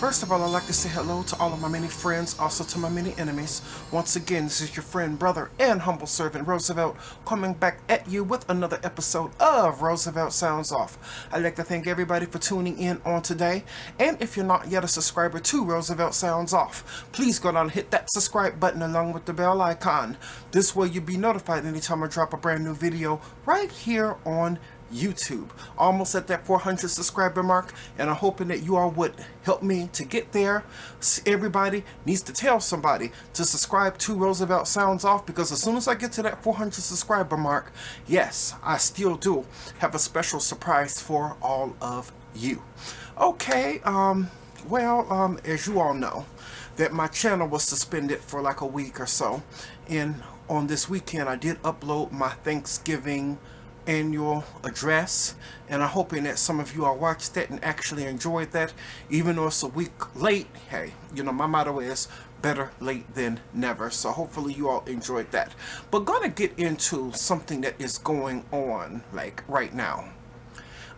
First of all, I'd like to say hello to all of my many friends, also to my many enemies. Once again, this is your friend, brother, and humble servant, Roosevelt, coming back at you with another episode of Roosevelt Sounds Off. I'd like to thank everybody for tuning in on today, and if you're not yet a subscriber to Roosevelt Sounds Off, please go down and hit that subscribe button along with the bell icon. This way you'll be notified anytime I drop a brand new video right here on YouTube. Almost at that 400 subscriber mark, and I'm hoping that you all would help me to get there. Everybody needs to tell somebody to subscribe to Roosevelt Sounds Off, because as soon as I get to that 400 subscriber mark, yes, I still do have a special surprise for all of you. Okay, as you all know, that my channel was suspended for like a week or so, and on this weekend I did upload my Thanksgiving annual address, and I'm hoping that some of you all watched that and actually enjoyed that. Even though it's a week late, hey, you know, my motto is better late than never, so hopefully you all enjoyed that. But gonna get into something that is going on like right now.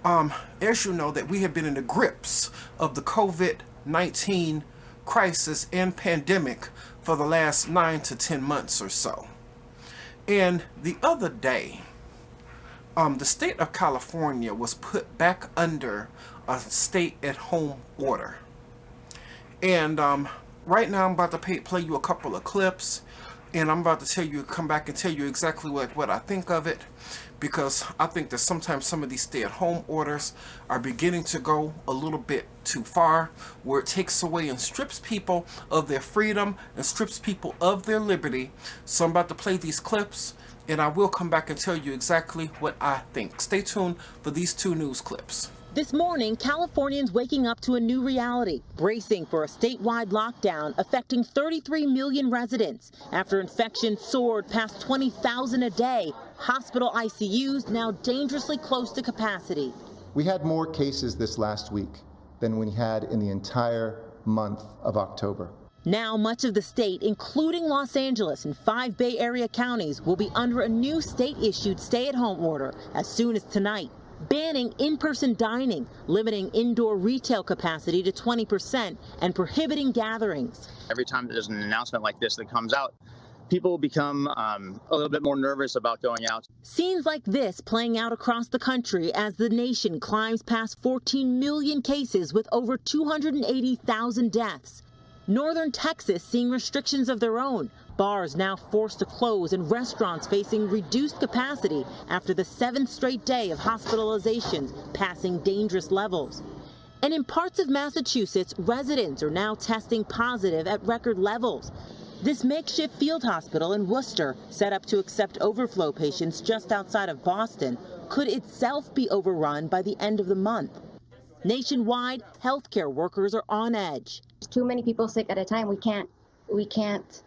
As you know, that we have been in the grips of the COVID-19 crisis and pandemic for the last 9 to 10 months or so. And the other day, the state of California was put back under a stay-at-home order. And right now I'm about to play you a couple of clips, and I'm about to come back and tell you exactly what I think of it, because I think that sometimes some of these stay-at-home orders are beginning to go a little bit too far, where it takes away and strips people of their freedom and strips people of their liberty. So I'm about to play these clips, and I will come back and tell you exactly what I think. Stay tuned for these two news clips. This morning, Californians waking up to a new reality, bracing for a statewide lockdown affecting 33 million residents. After infections soared past 20,000 a day, hospital ICUs now dangerously close to capacity. We had more cases this last week than we had in the entire month of October. Now much of the state, including Los Angeles and 5 Bay Area counties, will be under a new state-issued stay-at-home order as soon as tonight, banning in-person dining, limiting indoor retail capacity to 20%, and prohibiting gatherings. Every time there's an announcement like this that comes out, people become a little bit more nervous about going out. Scenes like this playing out across the country as the nation climbs past 14 million cases with over 280,000 deaths. Northern Texas seeing restrictions of their own, bars now forced to close and restaurants facing reduced capacity after the 7th straight day of hospitalizations passing dangerous levels. And in parts of Massachusetts, residents are now testing positive at record levels. This makeshift field hospital in Worcester, set up to accept overflow patients just outside of Boston, could itself be overrun by the end of the month. Nationwide, healthcare workers are on edge. Too many people sick at a time. We can't.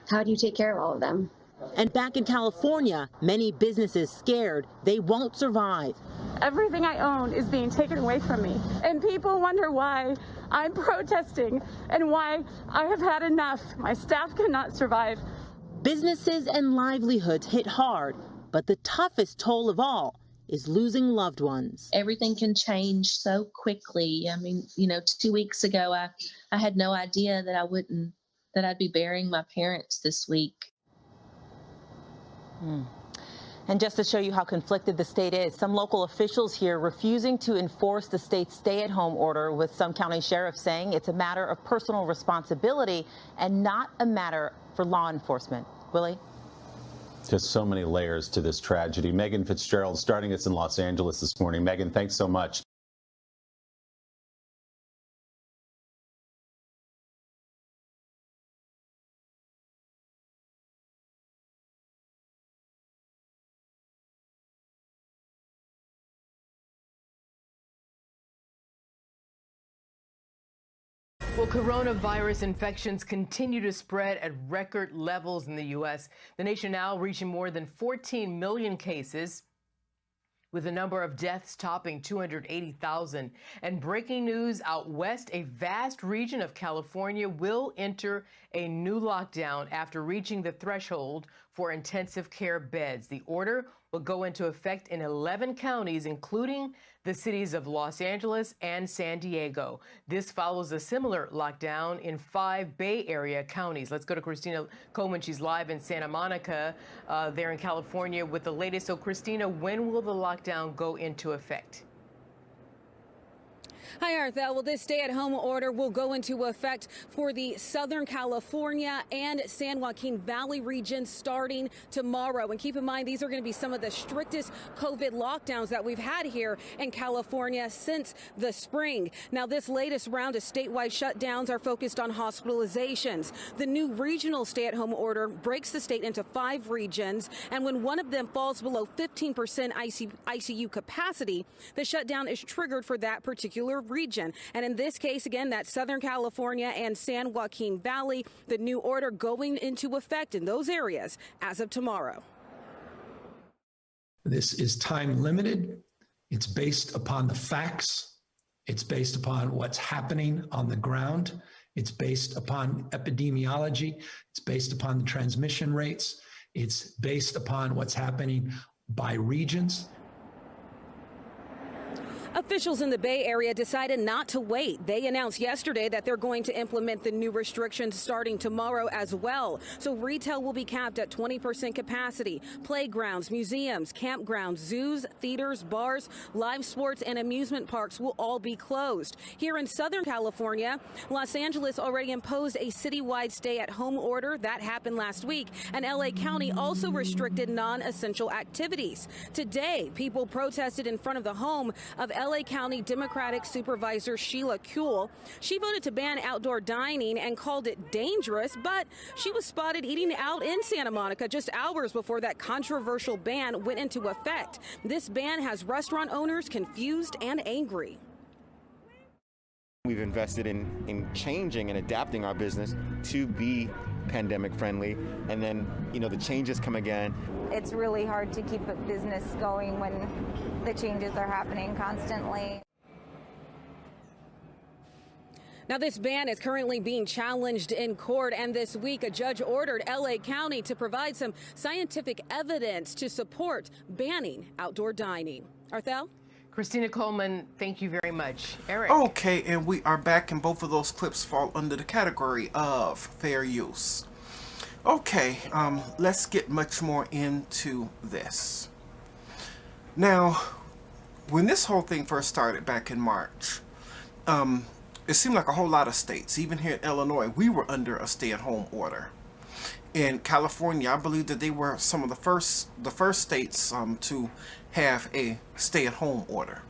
How do you take care of all of them? And back in California, many businesses scared they won't survive. Everything I own is being taken away from me. And people wonder why I'm protesting and why I have had enough. My staff cannot survive. Businesses and livelihoods hit hard, but the toughest toll of all is losing loved ones. Everything can change so quickly. I mean, 2 weeks ago, I had no idea that I'd be burying my parents this week. And just to show you how conflicted the state is, some local officials here refusing to enforce the state's stay-at-home order, with some county sheriffs saying it's a matter of personal responsibility and not a matter for law enforcement. Willie? Just so many layers to this tragedy. Megan Fitzgerald starting us in Los Angeles this morning. Megan, thanks so much. Well, coronavirus infections continue to spread at record levels in the U.S. The nation now reaching more than 14 million cases, with the number of deaths topping 280,000. And breaking news out west, a vast region of California will enter a new lockdown after reaching the threshold for intensive care beds. The order will go into effect in 11 counties, including the cities of Los Angeles and San Diego. This follows a similar lockdown in 5 Bay Area counties. Let's go to Christina Coleman. She's live in Santa Monica, there in California, with the latest. So, Christina, when will the lockdown go into effect? Hi, Arthel. Well, this stay-at-home order will go into effect for the Southern California and San Joaquin Valley regions starting tomorrow. And keep in mind, these are going to be some of the strictest COVID lockdowns that we've had here in California since the spring. Now, this latest round of statewide shutdowns are focused on hospitalizations. The new regional stay-at-home order breaks the state into 5 regions, and when one of them falls below 15% ICU capacity, the shutdown is triggered for that particular region. And in this case, again, that's Southern California and San Joaquin Valley. The new order going into effect in those areas as of tomorrow. This is time limited. It's based upon the facts. It's based upon what's happening on the ground. It's based upon epidemiology. It's based upon the transmission rates. It's based upon what's happening by regions. Officials in the Bay Area decided not to wait. They announced yesterday that they're going to implement the new restrictions starting tomorrow as well. So retail will be capped at 20% capacity. Playgrounds, museums, campgrounds, zoos, theaters, bars, live sports, and amusement parks will all be closed. Here in Southern California, Los Angeles already imposed a citywide stay-at-home order. That happened last week. And LA County also restricted non-essential activities. Today, people protested in front of the home of LA County Democratic Supervisor Sheila Kuehl. She voted to ban outdoor dining and called it dangerous, but she was spotted eating out in Santa Monica just hours before that controversial ban went into effect. This ban has restaurant owners confused and angry. We've invested in changing and adapting our business to be pandemic friendly, and then, the changes come again. It's really hard to keep a business going when the changes are happening constantly. Now, this ban is currently being challenged in court, and this week a judge ordered LA County to provide some scientific evidence to support banning outdoor dining. Arthel? Christina Coleman, thank you very much. Eric? Okay, and we are back, and both of those clips fall under the category of fair use. Okay, let's get much more into this. Now, when this whole thing first started back in March, it seemed like a whole lot of states, even here in Illinois, we were under a stay-at-home order. In California, I believe that they were some of the first states to have a stay-at-home order.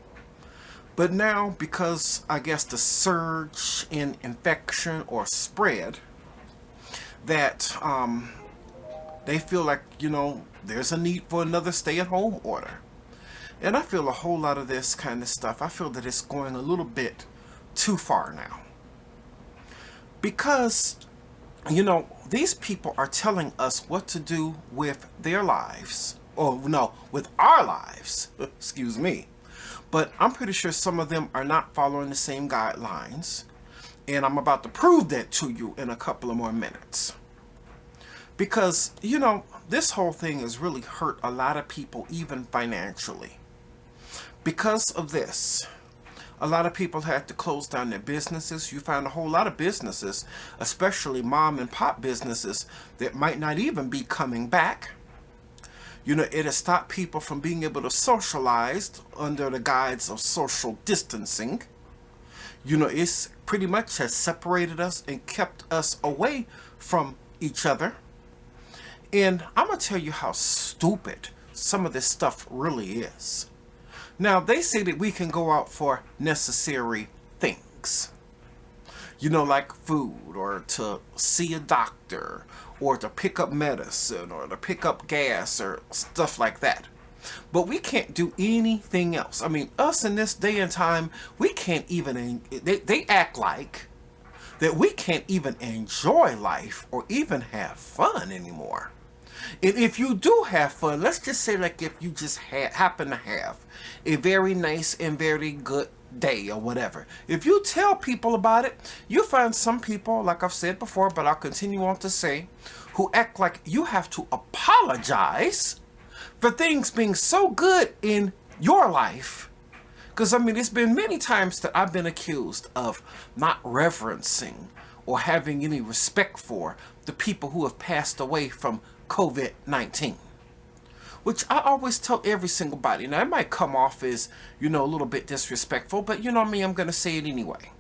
But now, because I guess the surge in infection or spread, that they feel like, there's a need for another stay-at-home order. And I feel a whole lot of this kind of stuff, I feel that it's going a little bit too far now. Because, these people are telling us what to do with their lives. Or no, with our lives. Excuse me. But I'm pretty sure some of them are not following the same guidelines. And I'm about to prove that to you in a couple of more minutes. Because, this whole thing has really hurt a lot of people, even financially. Because of this, a lot of people had to close down their businesses. You find a whole lot of businesses, especially mom and pop businesses, that might not even be coming back. It has stopped people from being able to socialize under the guise of social distancing. It's pretty much has separated us and kept us away from each other. And I'm going to tell you how stupid some of this stuff really is. Now, they say that we can go out for necessary things. Like food, or to see a doctor, or to pick up medicine, or to pick up gas, or stuff like that. But we can't do anything else. I mean, us in this day and time, we can't even, they act like that we can't even enjoy life or even have fun anymore. And if you do have fun, let's just say like if you just happen to have a very nice and very good day or whatever. If you tell people about it, you find some people, like I've said before, but I'll continue on to say, who act like you have to apologize for things being so good in your life Because, I mean, it's been many times that I've been accused of not reverencing or having any respect for the people who have passed away from COVID-19. Which I always tell every single body. Now, it might come off as, a little bit disrespectful, but you know me, I'm going to say it anyway.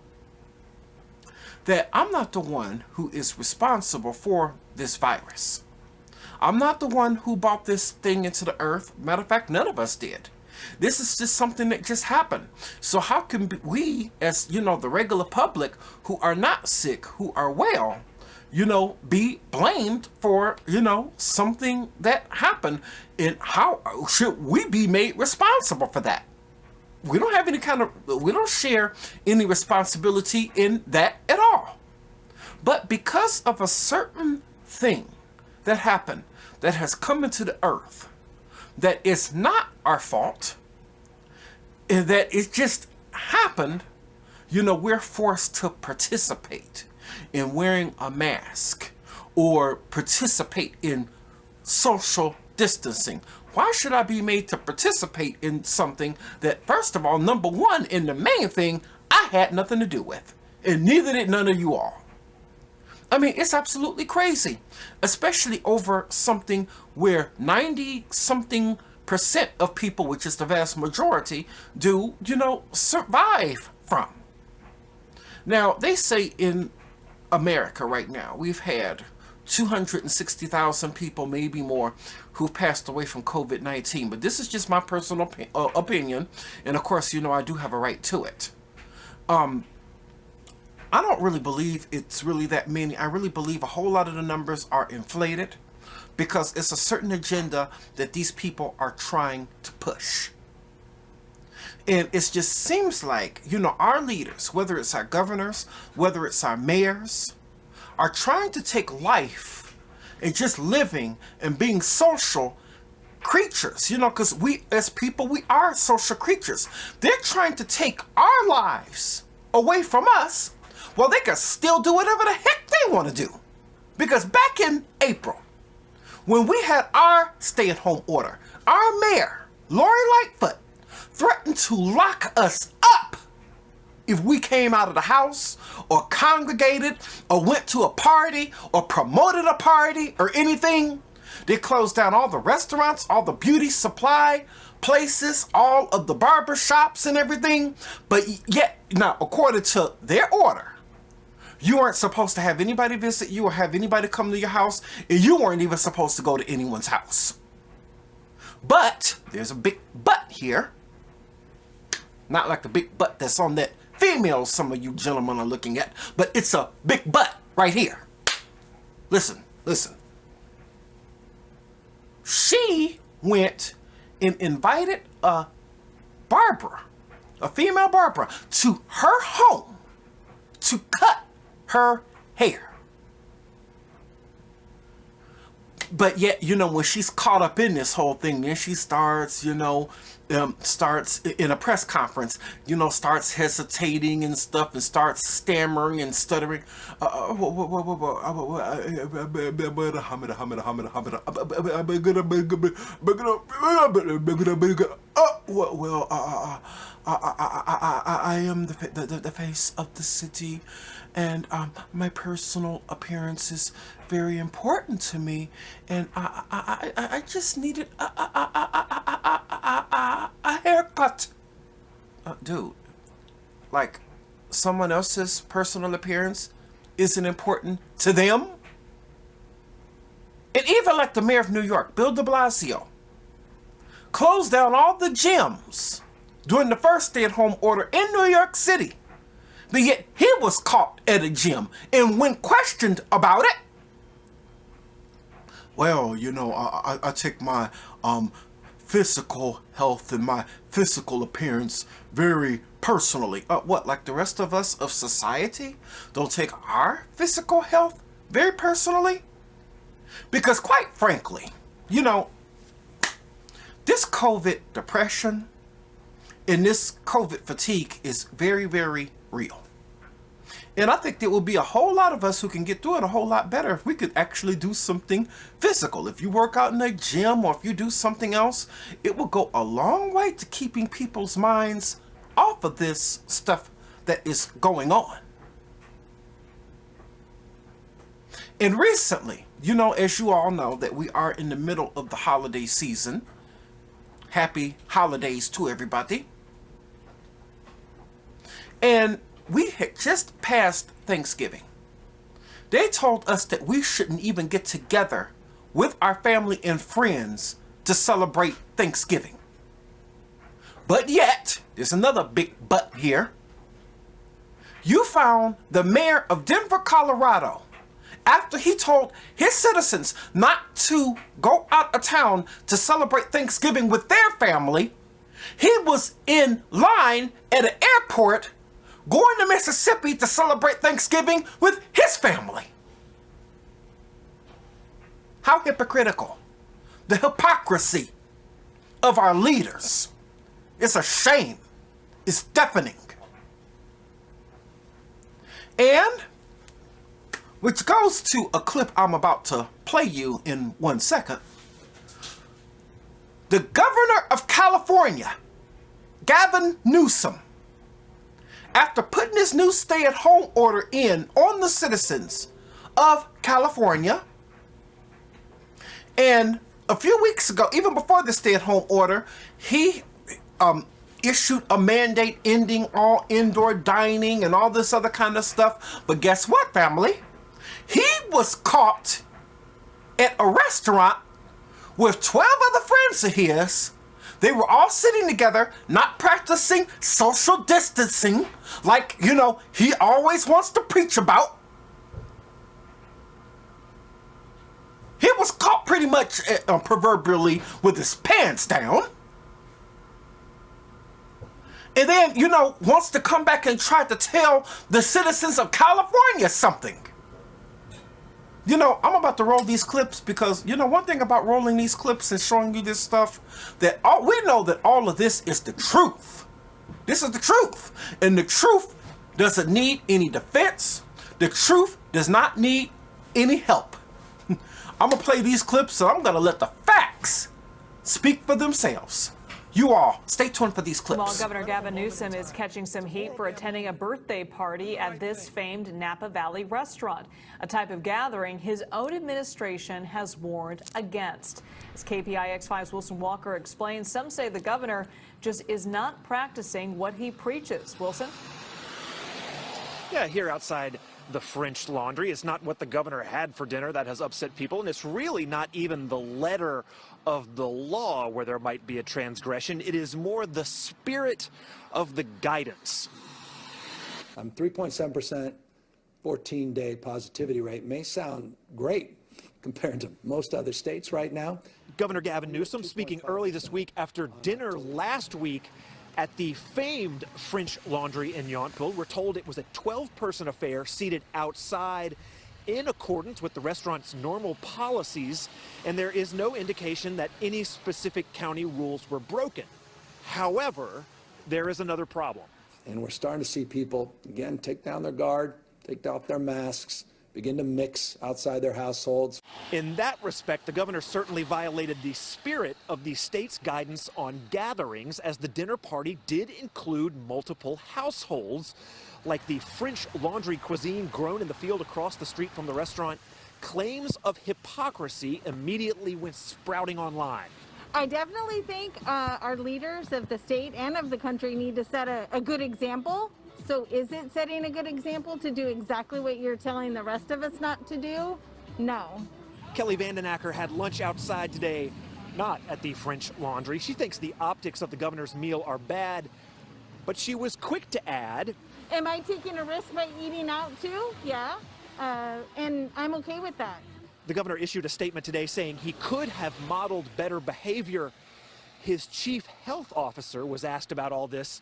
That I'm not the one who is responsible for this virus. I'm not the one who brought this thing into the earth. Matter of fact, none of us did. This is just something that just happened. So how can we, as, the regular public who are not sick, who are well, be blamed for, something that happened? And how should we be made responsible for that? We don't have we don't share any responsibility in that at all. But because of a certain thing that happened, that has come into the earth, that is not our fault, and that it just happened, we're forced to participate in wearing a mask or participate in social distancing. Why should I be made to participate in something that, first of all, number one, and the main thing, I had nothing to do with, and neither did none of you all? I mean, it's absolutely crazy, especially over something where 90-something% of people, which is the vast majority, do, survive from. Now, they say in America right now, we've had 260,000 people, maybe more, who've passed away from COVID-19. But this is just my personal opinion. And of course, I do have a right to it. I don't really believe it's really that many. I really believe a whole lot of the numbers are inflated because it's a certain agenda that these people are trying to push. And it just seems like, our leaders, whether it's our governors, whether it's our mayors, are trying to take life and just living and being social creatures, because we as people, we are social creatures. They're trying to take our lives away from us while they can still do whatever the heck they want to do. Because back in April, when we had our stay-at-home order, our mayor, Lori Lightfoot, threatened to lock us up if we came out of the house or congregated or went to a party or promoted a party or anything. They closed down all the restaurants, all the beauty supply places, all of the barber shops and everything. But yet, now, according to their order, you weren't supposed to have anybody visit you or have anybody come to your house, and you weren't even supposed to go to anyone's house. But there's a big but here. Not like the big butt that's on that female some of you gentlemen are looking at, but it's a big butt right here. Listen. She went and invited a female barber, to her home to cut her hair. But yet, when she's caught up in this whole thing, then she starts, starts in a press conference, starts hesitating and stuff and starts stammering and stuttering. I am the face of the city, and my personal appearance is very important to me, and I just needed a haircut. Dude, like, someone else's personal appearance isn't important to them? And even like the mayor of New York, Bill de Blasio, closed down all the gyms during the first stay-at-home order in New York City. But yet he was caught at a gym, and when questioned about it, well, I take my physical health and my physical appearance very personally. What, like the rest of us of society don't take our physical health very personally? Because quite frankly, this COVID depression and this COVID fatigue is very, very real. And I think there will be a whole lot of us who can get through it a whole lot better if we could actually do something physical. If you work out in a gym or if you do something else, it will go a long way to keeping people's minds off of this stuff that is going on. And recently, you know, as you all know, that we are in the middle of the holiday season. Happy holidays to everybody. And we had just passed Thanksgiving. They told us that we shouldn't even get together with our family and friends to celebrate Thanksgiving. But yet, there's another big but here. You found the mayor of Denver, Colorado, after he told his citizens not to go out of town to celebrate Thanksgiving with their family, he was in line at an airport going to Mississippi to celebrate Thanksgiving with his family. How hypocritical. The hypocrisy of our leaders. It's a shame. It's deafening. And, which goes to a clip I'm about to play you in 1 second. The governor of California, Gavin Newsom, after putting his new stay-at-home order in on the citizens of California, and a few weeks ago, even before the stay-at-home order, he issued a mandate ending all indoor dining and all this other kind of stuff. But guess what, family? He was caught at a restaurant with 12 other friends of his. They were all sitting together, not practicing social distancing like, you know, he always wants to preach about. He was caught pretty much proverbially with his pants down. And then, you know, wants to come back and try to tell the citizens of California something. You know, I'm about to roll these clips because, you know, one thing about rolling these clips and showing you this stuff, that we know that all of this is the truth. This is the truth. And the truth doesn't need any defense. The truth does not need any help. I'm going to play these clips, so I'm going to let the facts speak for themselves. You all, stay tuned for these clips. Well, Governor Gavin Newsom is catching some heat for attending a birthday party at this famed Napa Valley restaurant, a type of gathering his own administration has warned against. As KPIX5's Wilson Walker explains, some say the governor just is not practicing what he preaches. Wilson? Yeah, here outside the French Laundry. It's not what the governor had for dinner that has upset people, and it's really not even the letter of the law where there might be a transgression. It is more the spirit of the guidance. 3.7%, 14-day positivity rate may sound great compared to most other states right now. Governor Gavin Newsom speaking early this week after dinner last week at the famed French Laundry in Yountville. We're told it was a 12-person affair seated outside in accordance with the restaurant's normal policies, and there is no indication that any specific county rules were broken. However, there is another problem. And we're starting to see people, again, take down their guard, take off their masks, begin to mix outside their households. In that respect, the governor certainly violated the spirit of the state's guidance on gatherings, as the dinner party did include multiple households. Like the French Laundry cuisine grown in the field across the street from the restaurant, claims of hypocrisy immediately went sprouting online. I definitely think our leaders of the state and of the country need to set a good example. So is it setting a good example to do exactly what you're telling the rest of us not to do? No. Kelly Vandenacker had lunch outside today, not at the French Laundry. She thinks the optics of the governor's meal are bad, but she was quick to add, am I taking a risk by eating out too? Yeah, and I'm okay with that. The governor issued a statement today saying he could have modeled better behavior. His chief health officer was asked about all this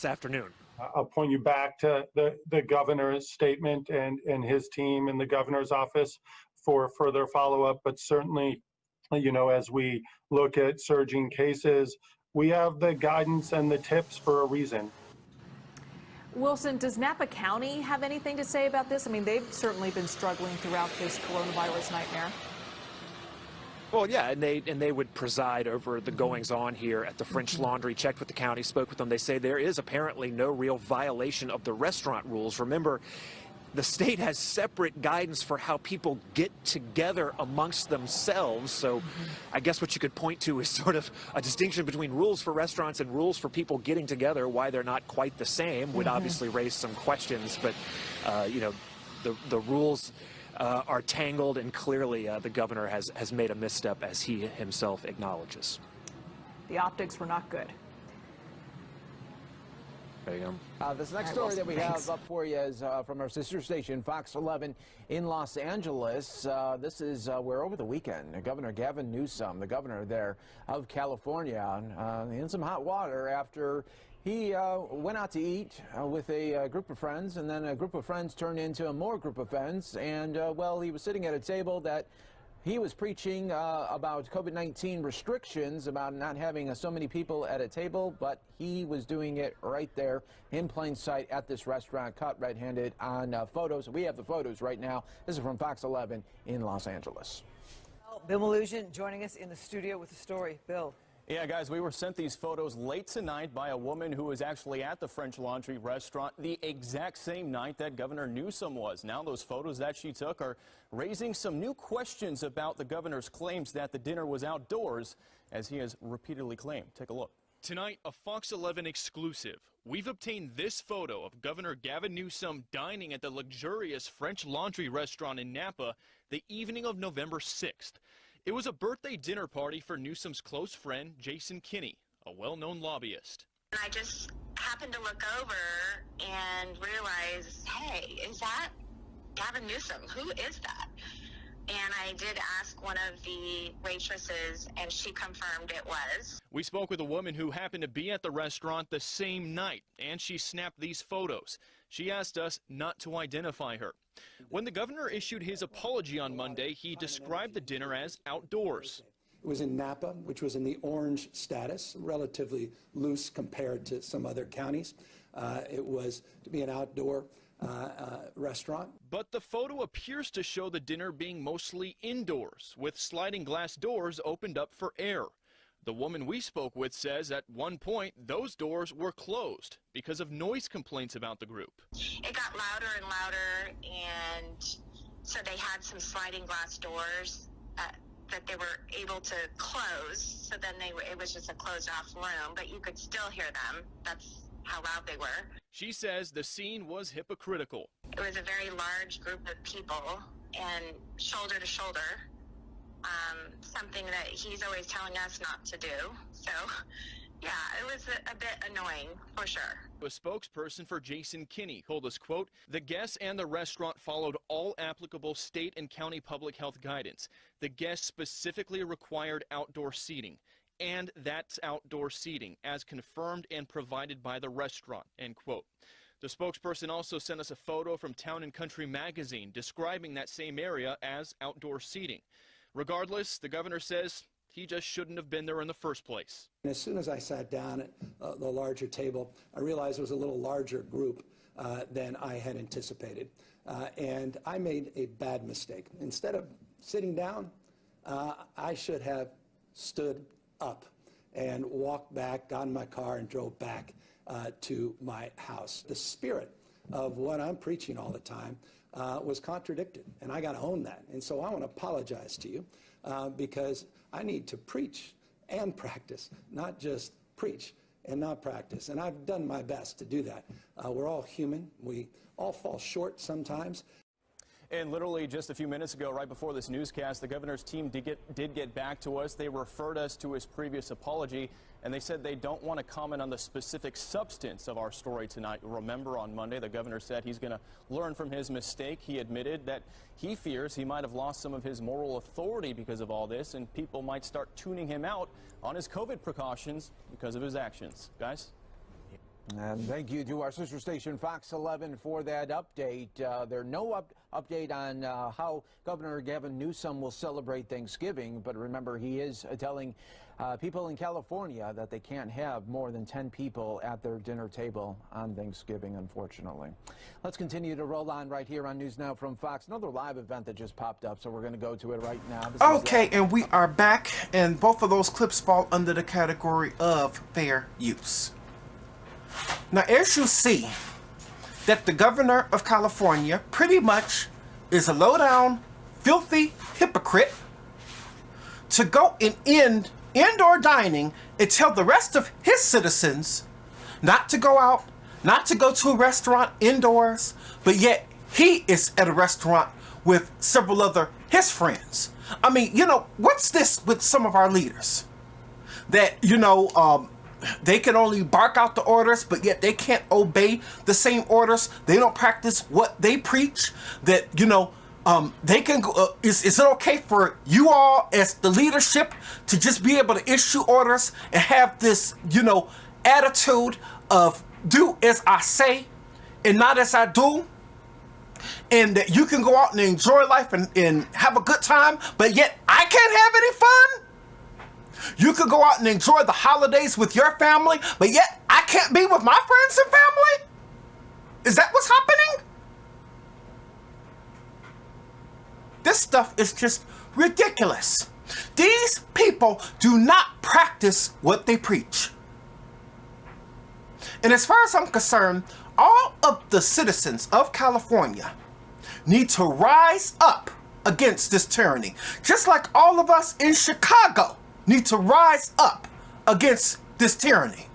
afternoon. I'll point you back to the governor's statement and his team in the governor's office for further follow-up. But certainly, you know, as we look at surging cases, we have the guidance and the tips for a reason. Wilson, does Napa County have anything to say about this? I mean, they've certainly been struggling throughout this coronavirus nightmare. Well, yeah, and they would preside over the goings-on here at the French Laundry. Checked with the county, spoke with them. They say there is apparently no real violation of the restaurant rules. Remember, the state has separate guidance for how people get together amongst themselves. So I guess what you could point to is sort of a distinction between rules for restaurants and rules for people getting together. Why they're not quite the same would obviously raise some questions. But, you know, the rules are tangled, and clearly the governor has made a misstep, as he himself acknowledges. The optics were not good. There you go. This next story that we have up for you is from our sister station, Fox 11 in Los Angeles. This is where over the weekend, Governor Gavin Newsom, the governor there of California, in some hot water after he went out to eat with a group of friends, and then a group of friends turned into a more group of friends. And, well, he was sitting at a table that he was preaching about COVID-19 restrictions, about not having so many people at a table, but he was doing it right there in plain sight at this restaurant, caught red-handed on photos. We have the photos right now. This is from Fox 11 in Los Angeles. Bill Malugin joining us in the studio with the story. Bill. Yeah, guys, we were sent these photos late tonight by a woman who was actually at the French Laundry restaurant the exact same night that Governor Newsom was. Now those photos that she took are raising some new questions about the governor's claims that the dinner was outdoors, as he has repeatedly claimed. Take a look. Tonight, a Fox 11 exclusive. We've obtained this photo of Governor Gavin Newsom dining at the luxurious French Laundry restaurant in Napa the evening of November 6th. It was a birthday dinner party for Newsom's close friend, Jason Kinney, a well-known lobbyist. I just happened to look over and realize, hey, is that Gavin Newsom? Who is that? And I did ask one of the waitresses, and she confirmed it was. We spoke with a woman who happened to be at the restaurant the same night, and she snapped these photos. She asked us not to identify her. When the governor issued his apology on Monday, he described the dinner as outdoors. It was in Napa, which was in the orange status, relatively loose compared to some other counties. It was to be an outdoor restaurant. But the photo appears to show the dinner being mostly indoors, with sliding glass doors opened up for air. The woman we spoke with says at one point those doors were closed because of noise complaints about the group. It got louder and louder, and so they had some sliding glass doors that they were able to close. So then it was just a closed off room, but you could still hear them. That's how loud they were. She says the scene was hypocritical. It was a very large group of people and shoulder to shoulder. Something that he's always telling us not to do. So, yeah, it was a bit annoying, for sure. A spokesperson for Jason Kinney told us, quote, the guests and the restaurant followed all applicable state and county public health guidance. The guests specifically required outdoor seating, and that's outdoor seating, as confirmed and provided by the restaurant, end quote. The spokesperson also sent us a photo from Town and Country magazine describing that same area as outdoor seating. Regardless, the governor says he just shouldn't have been there in the first place. And as soon as I sat down at the larger table, I realized it was a little larger group than I had anticipated. And I made a bad mistake. Instead of sitting down, I should have stood up and walked back, got in my car, and drove back to my house. The spirit of what I'm preaching all the time was contradicted, and I got to own that. And so I want to apologize to you because I need to preach and practice, not just preach and not practice. And I've done my best to do that. We're all human. We all fall short sometimes. And literally just a few minutes ago, right before this newscast, the governor's team did get back to us. They referred us to his previous apology, and they said they don't want to comment on the specific substance of our story tonight. Remember, on Monday, the governor said he's going to learn from his mistake. He admitted that he fears he might have lost some of his moral authority because of all this, and people might start tuning him out on his COVID precautions because of his actions. Guys? And thank you to our sister station, Fox 11, for that update. There's no update on how Governor Gavin Newsom will celebrate Thanksgiving, but remember, he is telling people in California that they can't have more than 10 people at their dinner table on Thanksgiving, unfortunately. Let's continue to roll on right here on News Now from Fox. Another live event that just popped up, so we're going to go to it right now. Okay, and we are back, and both of those clips fall under the category of fair use. Now, as you see, that the governor of California pretty much is a low-down, filthy hypocrite to go and end indoor dining and tell the rest of his citizens not to go out, not to go to a restaurant indoors, but yet he is at a restaurant with several other his friends. I mean, you know, what's this with some of our leaders? That, you know, they can only bark out the orders, but yet they can't obey the same orders. They don't practice what they preach. That, you know, they can go, is it okay for you all as the leadership to just be able to issue orders and have this, you know, attitude of do as I say and not as I do? And that you can go out and enjoy life and have a good time, but yet I can't have any fun? You can go out and enjoy the holidays with your family, but yet I can't be with my friends and family? Is that what's happening? This stuff is just ridiculous. These people do not practice what they preach. And as far as I'm concerned, all of the citizens of California need to rise up against this tyranny, just like all of us in Chicago need to rise up against this tyranny.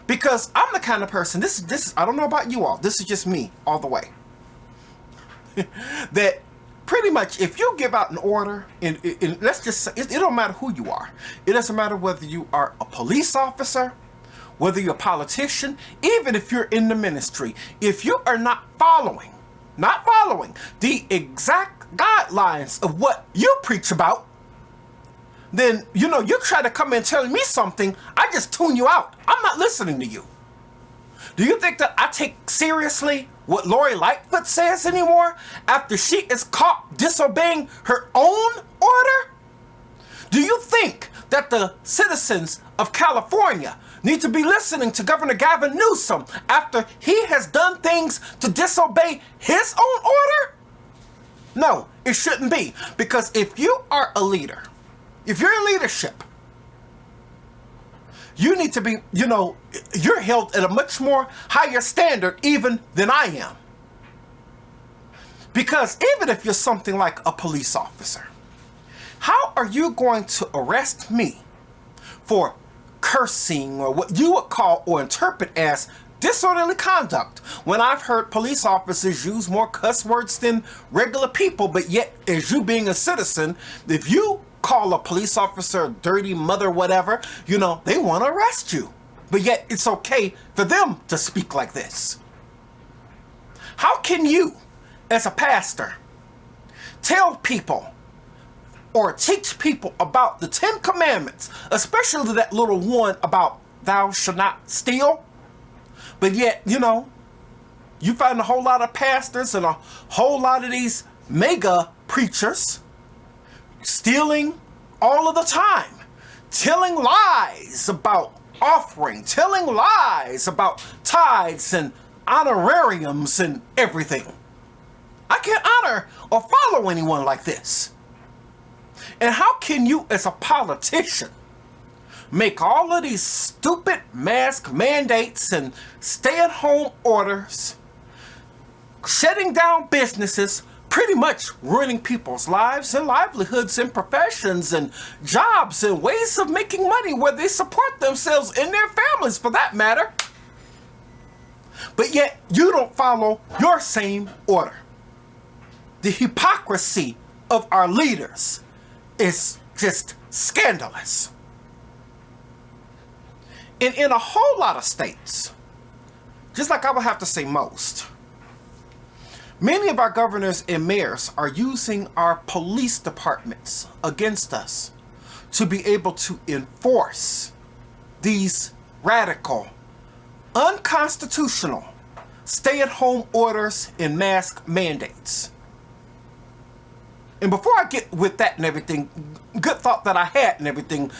Because I'm the kind of person, this is I don't know about you all, this is just me all the way, that pretty much if you give out an order, and let's just say, it don't matter who you are. It doesn't matter whether you are a police officer, whether you're a politician, even if you're in the ministry. If you are not following the exact guidelines of what you preach about, then, you know, you try to come in telling me something, I just tune you out. I'm not listening to you. Do you think that I take seriously what Lori Lightfoot says anymore after she is caught disobeying her own order? Do you think that the citizens of California need to be listening to Governor Gavin Newsom after he has done things to disobey his own order? No, it shouldn't be. Because if you are a leader, if you're in leadership, you need to be, you know, you're held at a much more higher standard even than I am. Because even if you're something like a police officer, how are you going to arrest me for cursing or what you would call or interpret as disorderly conduct when I've heard police officers use more cuss words than regular people, but yet as you being a citizen, if you call a police officer a dirty mother whatever, you know, they want to arrest you. But yet it's okay for them to speak like this. How can you, as a pastor, tell people or teach people about the 10 Commandments, especially that little one about thou shalt not steal, but yet, you know, you find a whole lot of pastors and a whole lot of these mega preachers stealing all of the time, telling lies about offering, telling lies about tithes and honorariums and everything. I can't honor or follow anyone like this. And how can you, as a politician, make all of these stupid mask mandates and stay-at-home orders, shutting down businesses, pretty much ruining people's lives and livelihoods and professions and jobs and ways of making money where they support themselves and their families for that matter. But yet you don't follow your same order. The hypocrisy of our leaders is just scandalous. And in a whole lot of states, just like I would have to say most, many of our governors and mayors are using our police departments against us to be able to enforce these radical, unconstitutional stay-at-home orders and mask mandates. And before I get with that and everything, good thought that I had and everything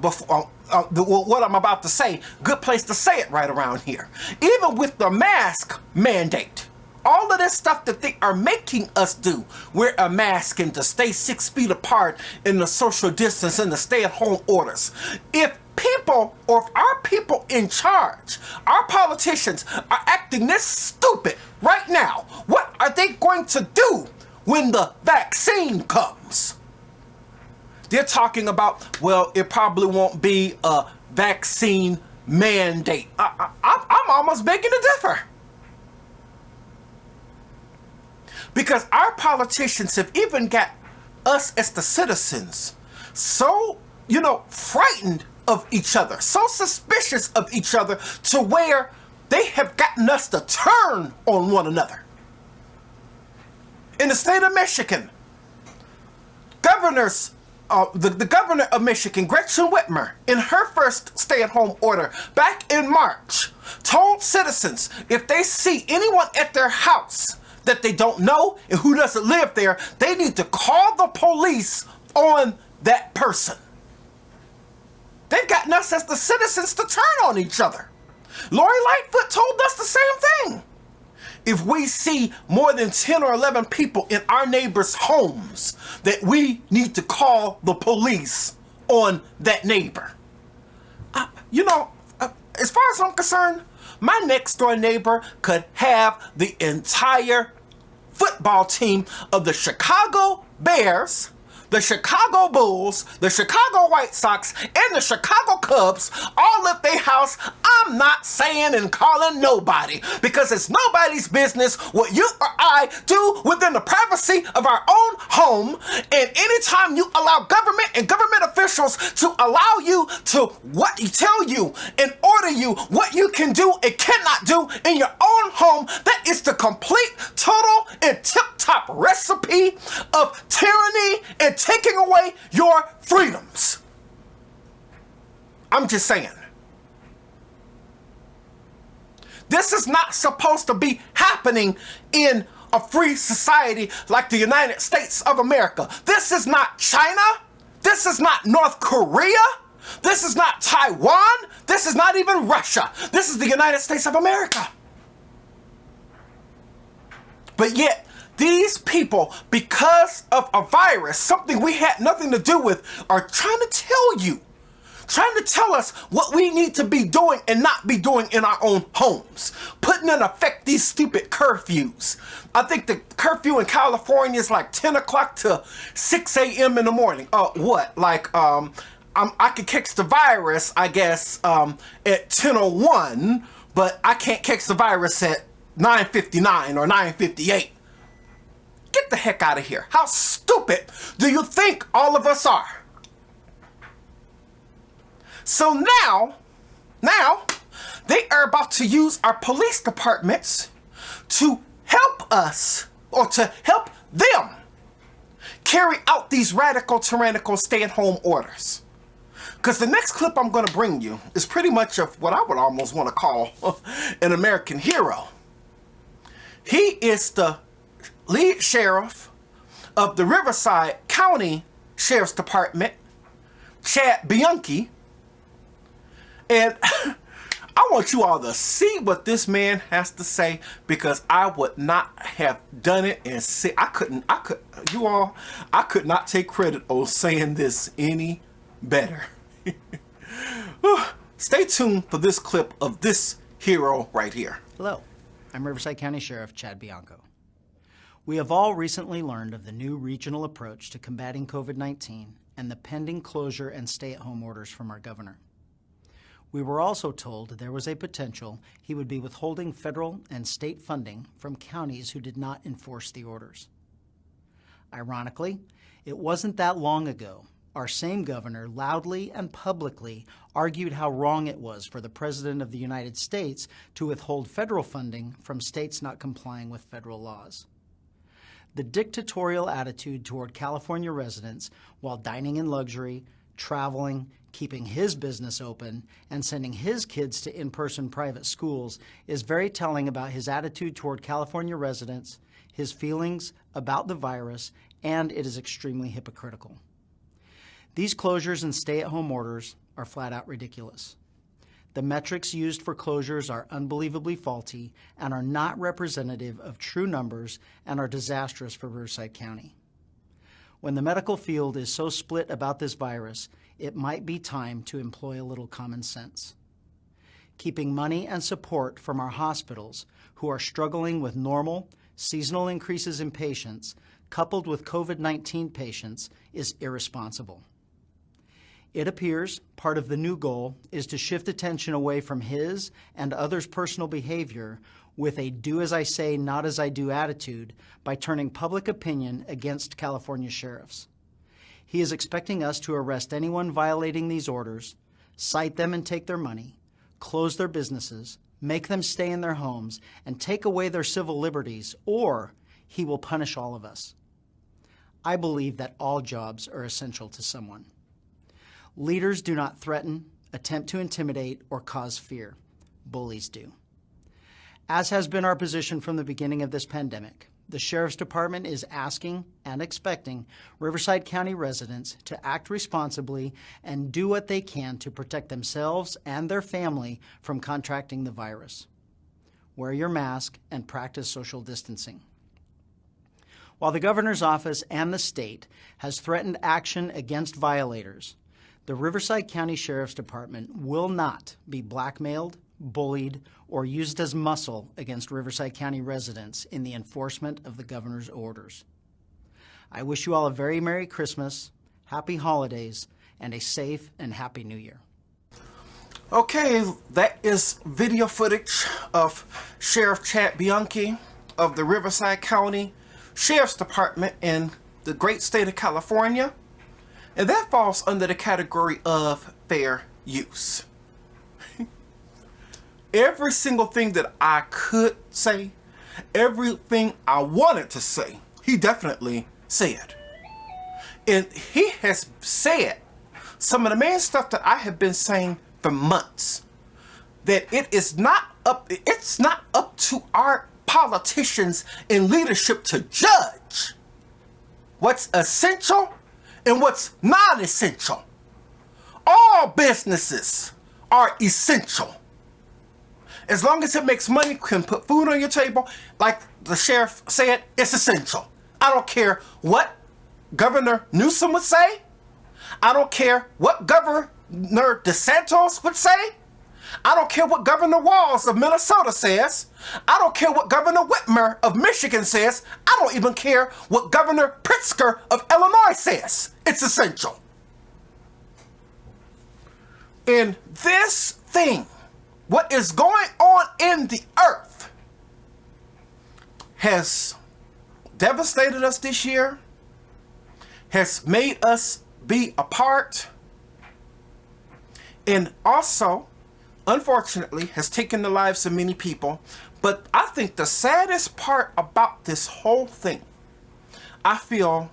before what I'm about to say. Good place to say it right around here. Even with the mask mandate, all of this stuff that they are making us do, wear a mask and to stay 6 feet apart in the social distance and the stay-at-home orders. If people, or if our people in charge, our politicians are acting this stupid right now, what are they going to do when the vaccine comes? They're talking about, well, it probably won't be a vaccine mandate. I'm almost begging to differ. Because our politicians have even got us as the citizens so, frightened of each other, so suspicious of each other, to where they have gotten us to turn on one another. In the state of Michigan, the governor of Michigan, Gretchen Whitmer, in her first stay-at-home order back in March, told citizens if they see anyone at their house that they don't know and who doesn't live there, they need to call the police on that person. They've gotten us as the citizens to turn on each other. Lori Lightfoot told us the same thing. If we see more than 10 or 11 people in our neighbors' homes, that we need to call the police on that neighbor. As far as I'm concerned, my next door neighbor could have the entire football team of the Chicago Bears, the Chicago Bulls, the Chicago White Sox, and the Chicago Cubs all at their house. I'm not saying and calling nobody, because it's nobody's business what you or I do within the privacy of our own home. And anytime you allow government and government officials to allow you to tell you and order you what you can do and cannot do in your own home, that is the complete, total, and tip-top recipe of tyranny and taking away your freedoms. I'm just saying. This is not supposed to be happening in a free society like the United States of America. This is not China. This is not North Korea. This is not Taiwan. This is not even Russia. This is the United States of America. But yet, these people, because of a virus, something we had nothing to do with, are trying to tell us what we need to be doing and not be doing in our own homes. Putting in effect these stupid curfews. I think the curfew in California is like 10 o'clock to 6 a.m. in the morning. I could catch the virus, I guess, at 10:01, but I can't catch the virus at 9:59 or 9:58. Get the heck out of here. How stupid do you think all of us are? So now, they are about to use our police departments to help us, or to help them, carry out these radical, tyrannical stay-at-home orders. Because the next clip I'm going to bring you is pretty much of what I would almost want to call an American hero. He is the lead sheriff of the Riverside County Sheriff's Department, Chad Bianchi. And I want you all to see what this man has to say, because I would not have done it and say, I could not take credit on saying this any better. Stay tuned for this clip of this hero right here. Hello, I'm Riverside County Sheriff Chad Bianco. We have all recently learned of the new regional approach to combating COVID-19 and the pending closure and stay-at-home orders from our governor. We were also told there was a potential he would be withholding federal and state funding from counties who did not enforce the orders. Ironically, it wasn't that long ago our same governor loudly and publicly argued how wrong it was for the President of the United States to withhold federal funding from states not complying with federal laws. The dictatorial attitude toward California residents while dining in luxury, traveling, keeping his business open, and sending his kids to in-person private schools is very telling about his attitude toward California residents, his feelings about the virus, and it is extremely hypocritical. These closures and stay-at-home orders are flat out ridiculous. The metrics used for closures are unbelievably faulty and are not representative of true numbers and are disastrous for Riverside County. When the medical field is so split about this virus, it might be time to employ a little common sense. Keeping money and support from our hospitals, who are struggling with normal, seasonal increases in patients, coupled with COVID-19 patients, is irresponsible. It appears part of the new goal is to shift attention away from his and others' personal behavior with a do as I say, not as I do attitude by turning public opinion against California sheriffs. He is expecting us to arrest anyone violating these orders, cite them and take their money, close their businesses, make them stay in their homes, and take away their civil liberties, or he will punish all of us. I believe that all jobs are essential to someone. Leaders do not threaten, attempt to intimidate, or cause fear. Bullies do. As has been our position from the beginning of this pandemic, the Sheriff's Department is asking and expecting Riverside County residents to act responsibly and do what they can to protect themselves and their family from contracting the virus. Wear your mask and practice social distancing. While the governor's office and the state has threatened action against violators, the Riverside County Sheriff's Department will not be blackmailed, bullied, or used as muscle against Riverside County residents in the enforcement of the governor's orders. I wish you all a very Merry Christmas, Happy Holidays, and a safe and Happy New Year. Okay, that is video footage of Sheriff Chad Bianchi of the Riverside County Sheriff's Department in the great state of California, and that falls under the category of fair use. Every single thing that I could say, everything I wanted to say, he definitely said. And he has said some of the main stuff that I have been saying for months. That it's not up to our politicians in leadership to judge what's essential and what's non-essential. All businesses are essential. As long as it makes money, can put food on your table, like the sheriff said, it's essential. I don't care what Governor Newsom would say. I don't care what Governor DeSantis would say. I don't care what Governor Walz of Minnesota says. I don't care what Governor Whitmer of Michigan says. I don't even care what Governor Pritzker of Illinois says. It's essential. And this thing, what is going on in the earth, has devastated us this year, has made us be apart, and also, unfortunately, has taken the lives of many people. But I think the saddest part about this whole thing, I feel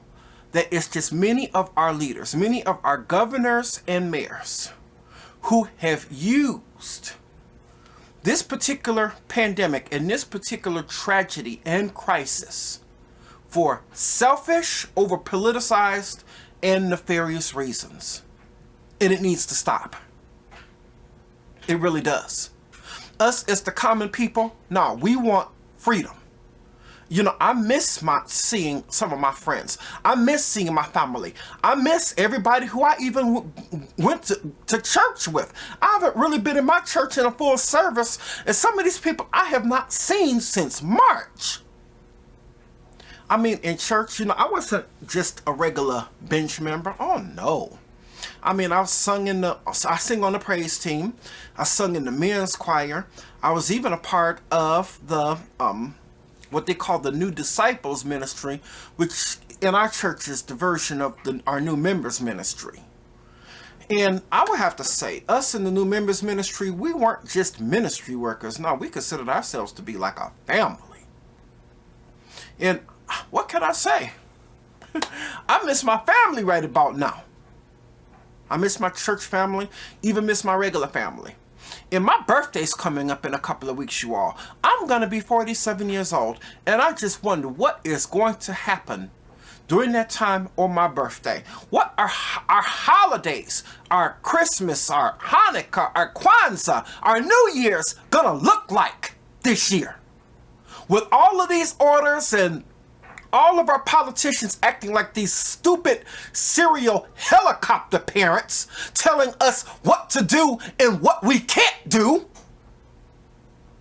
that it's just many of our leaders, many of our governors and mayors who have used this particular pandemic and this particular tragedy and crisis for selfish, over-politicized, and nefarious reasons. And it needs to stop. It really does. Us as the common people, no, we want freedom. You know, I miss seeing some of my friends. I miss seeing my family. I miss everybody who I even went to church with. I haven't really been in my church in a full service, and some of these people I have not seen since March. I mean, in church, you know, I wasn't just a regular bench member. Oh, no. I mean, I sing on the praise team. I sung in the men's choir. I was even a part of the, what they call the New Disciples Ministry, which in our church is the version of our New Members Ministry. And I would have to say, us in the New Members Ministry, we weren't just ministry workers. No, we considered ourselves to be like a family. And what can I say? I miss my family right about now. I miss my church family, even miss my regular family. And my birthday's coming up in a couple of weeks, you all. I'm going to be 47 years old, and I just wonder what is going to happen during that time on my birthday? What are our holidays, our Christmas, our Hanukkah, our Kwanzaa, our New Year's gonna look like this year? With all of these orders and all of our politicians acting like these stupid serial helicopter parents telling us what to do and what we can't do,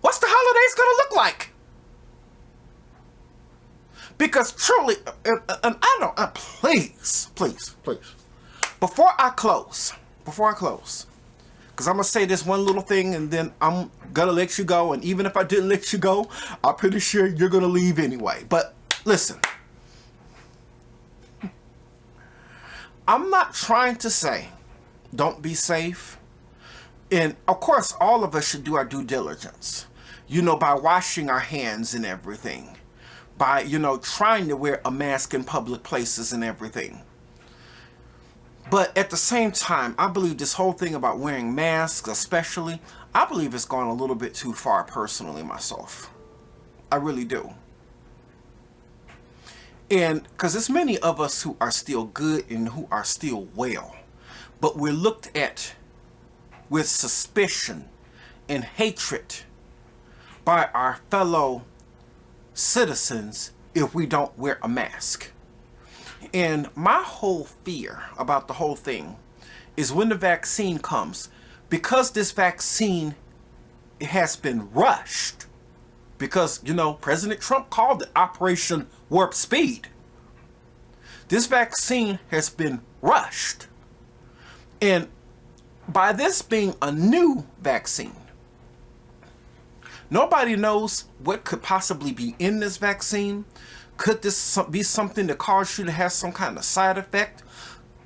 what's the holidays gonna look like? Because truly, and I don't, please, before I close, because I'm going to say this one little thing and then I'm going to let you go. And even if I didn't let you go, I'm pretty sure you're going to leave anyway. But listen, I'm not trying to say don't be safe. And of course, all of us should do our due diligence, you know, by washing our hands and everything, by, you know, trying to wear a mask in public places and everything. But at the same time, I believe this whole thing about wearing masks, especially, I believe it's gone a little bit too far personally myself. I really do. And because there's many of us who are still good and who are still well, but we're looked at with suspicion and hatred by our fellow citizens if we don't wear a mask. And my whole fear about the whole thing is when the vaccine comes, because this vaccine has been rushed, because, you know, President Trump called it Operation Warp Speed. This vaccine has been rushed. And by this being a new vaccine, nobody knows what could possibly be in this vaccine. Could this be something that cause you to have some kind of side effect?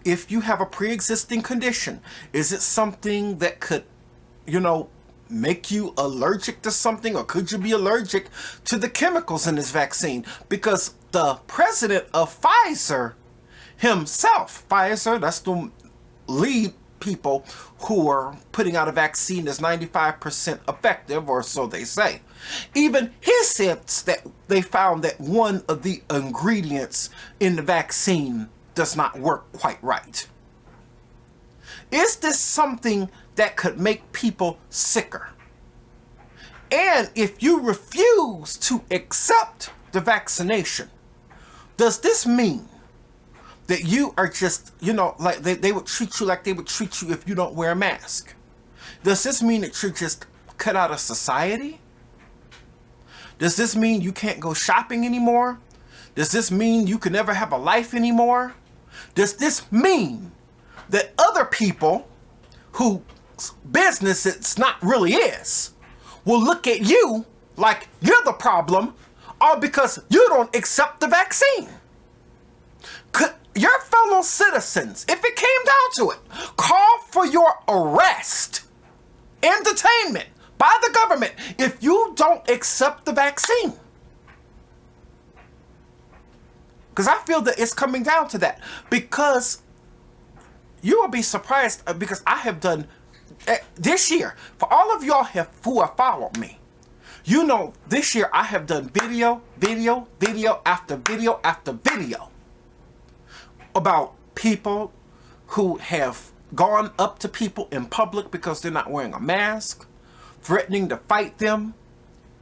If you have a pre-existing condition, is it something that could, you know, make you allergic to something? Or could you be allergic to the chemicals in this vaccine? Because the president of Pfizer himself, Pfizer, that's the lead people who are putting out a vaccine that's 95% effective, or so they say. Even he said that they found that one of the ingredients in the vaccine does not work quite right. Is this something that could make people sicker? And if you refuse to accept the vaccination, does this mean that you are just, you know, like they would treat you like they would treat you if you don't wear a mask? Does this mean that you're just cut out of society? Does this mean you can't go shopping anymore? Does this mean you can never have a life anymore? Does this mean that other people whose business it's not really is will look at you like you're the problem, all because you don't accept the vaccine? Could your fellow citizens, if it came down to it, call for your arrest and detainment by the government if you don't accept the vaccine? Because I feel that it's coming down to that. Because you will be surprised, because I have done this year, for all of y'all who have followed me, you know this year I have done video after video after video about people who have gone up to people in public because they're not wearing a mask, threatening to fight them,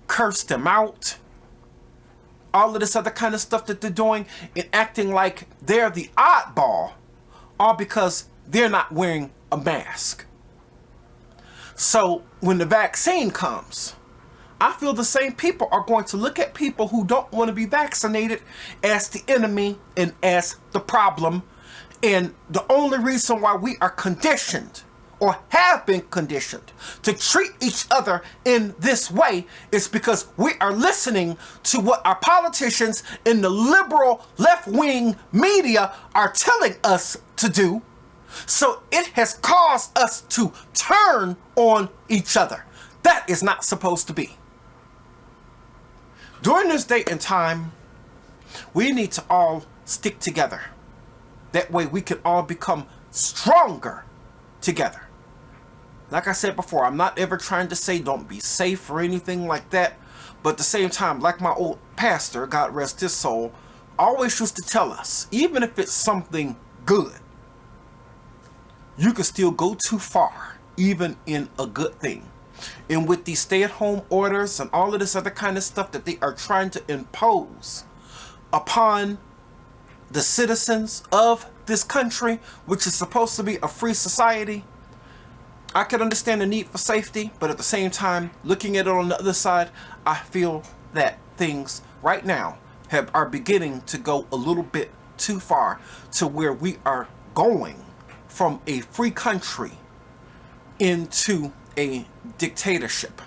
curse them out, all of this other kind of stuff that they're doing, and acting like they're the oddball, all because they're not wearing a mask. So when the vaccine comes, I feel the same people are going to look at people who don't want to be vaccinated as the enemy and as the problem. And the only reason why we are conditioned, or have been conditioned, to treat each other in this way is because we are listening to what our politicians in the liberal left-wing media are telling us to do. So it has caused us to turn on each other. That is not supposed to be. During this day and time, we need to all stick together. That way we can all become stronger together. Like I said before, I'm not ever trying to say don't be safe or anything like that. But at the same time, like my old pastor, God rest his soul, always used to tell us, even if it's something good, you can still go too far, even in a good thing. And with these stay-at-home orders and all of this other kind of stuff that they are trying to impose upon the citizens of this country, which is supposed to be a free society, I can understand the need for safety, but at the same time, looking at it on the other side, I feel that things right now are beginning to go a little bit too far to where we are going from a free country into a dictatorship.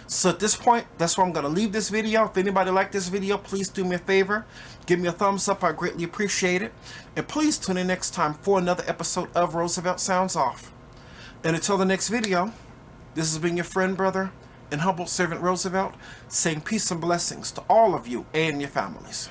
So at this point, that's where I'm going to leave this video. If anybody liked this video, please do me a favor. Give me a thumbs up. I greatly appreciate it. And please tune in next time for another episode of Roosevelt Sounds Off. And until the next video, this has been your friend, brother, and humble servant Roosevelt, saying peace and blessings to all of you and your families.